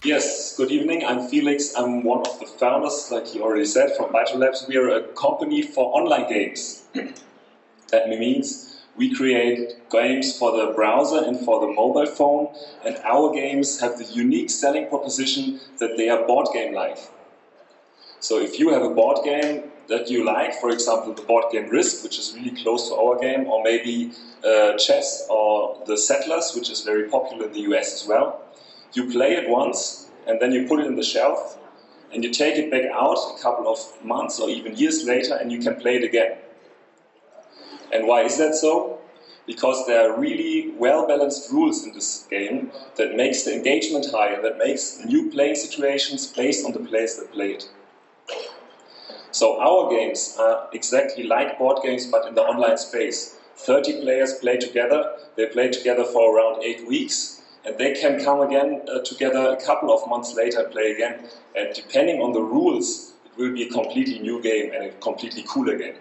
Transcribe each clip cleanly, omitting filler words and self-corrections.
Yes, good evening. I'm Felix. I'm one of the founders, like you already said, from Bytro Labs. We are a company for online games. That means we create games for the browser and for the mobile phone, and our games have the unique selling proposition that they are board game-like. So if you have a board game that you like, for example the board game Risk, which is really close to our game, or maybe chess or the Settlers, which is very popular in the US as well, you play it once and then you put it in the shelf and you take it back out a couple of months or even years later and you can play it again. And why is that so? Because there are really well-balanced rules in this game that makes the engagement higher, that makes new playing situations based on the players that play it. So our games are exactly like board games but in the online space. 30 players play together, they play together for around 8 weeks, and they can come again together a couple of months later and play again. And depending on the rules, it will be a completely new game and a completely cooler game.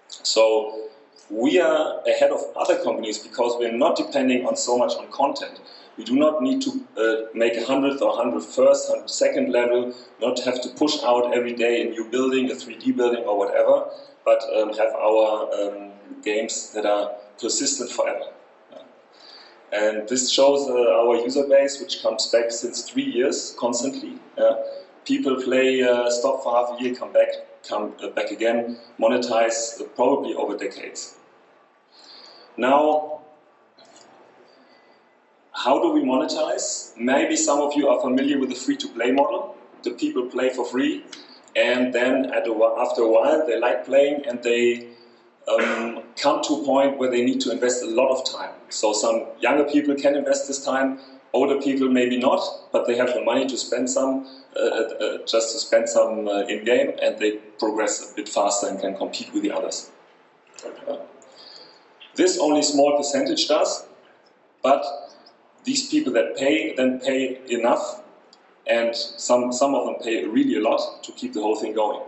So we are ahead of other companies because we're not depending on so much on content. We do not need to make 100th or 101st, 102nd level, not have to push out every day a new building, a 3D building or whatever, but have our games that are persistent forever. And this shows our user base, which comes back since 3 years constantly. People play, stop for half a year, come back again, monetize probably over decades. Now, how do we monetize? Maybe some of you are familiar with the free-to-play model. The people play for free, and then after a while they like playing and they come to a point where they need to invest a lot of time. So some younger people can invest this time, older people maybe not, but they have the money to spend some, just to spend some in-game, and they progress a bit faster and can compete with the others. This only a small percentage does, but these people that pay, then pay enough, and some of them pay really a lot to keep the whole thing going.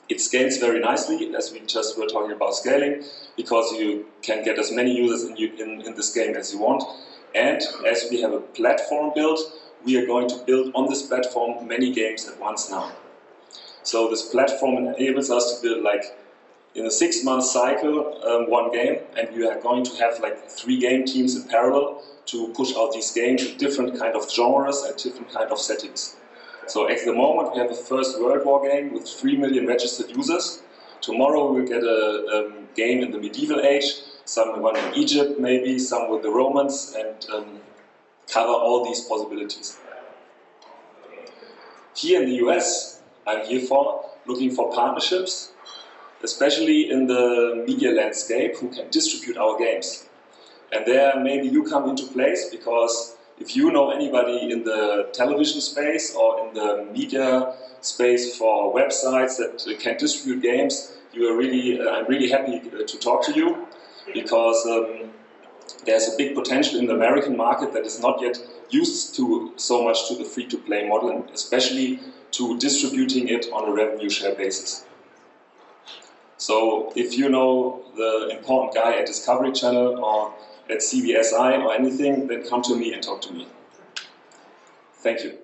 It scales very nicely, as we just were talking about scaling, because you can get as many users in this game as you want. And as we have a platform built, we are going to build on this platform many games at once now. So this platform enables us to build, like, in a 6-month cycle, one game, and we are going to have like 3 game teams in parallel to push out these games in different kind of genres and different kind of settings. So at the moment we have a first World War game with 3 million registered users. Tomorrow we'll get a game in the medieval age, one in Egypt maybe, some with the Romans, and cover all these possibilities. Here in the US, I'm here looking for partnerships, especially in the media landscape, who can distribute our games. And there maybe you come into place, because if you know anybody in the television space or in the media space for websites that can distribute games, I'm really happy to talk to you, because there's a big potential in the American market that is not yet used to so much to the free-to-play model, and especially to distributing it on a revenue share basis. So if you know the important guy at Discovery Channel or at CBSI or anything, then come to me and talk to me. Thank you.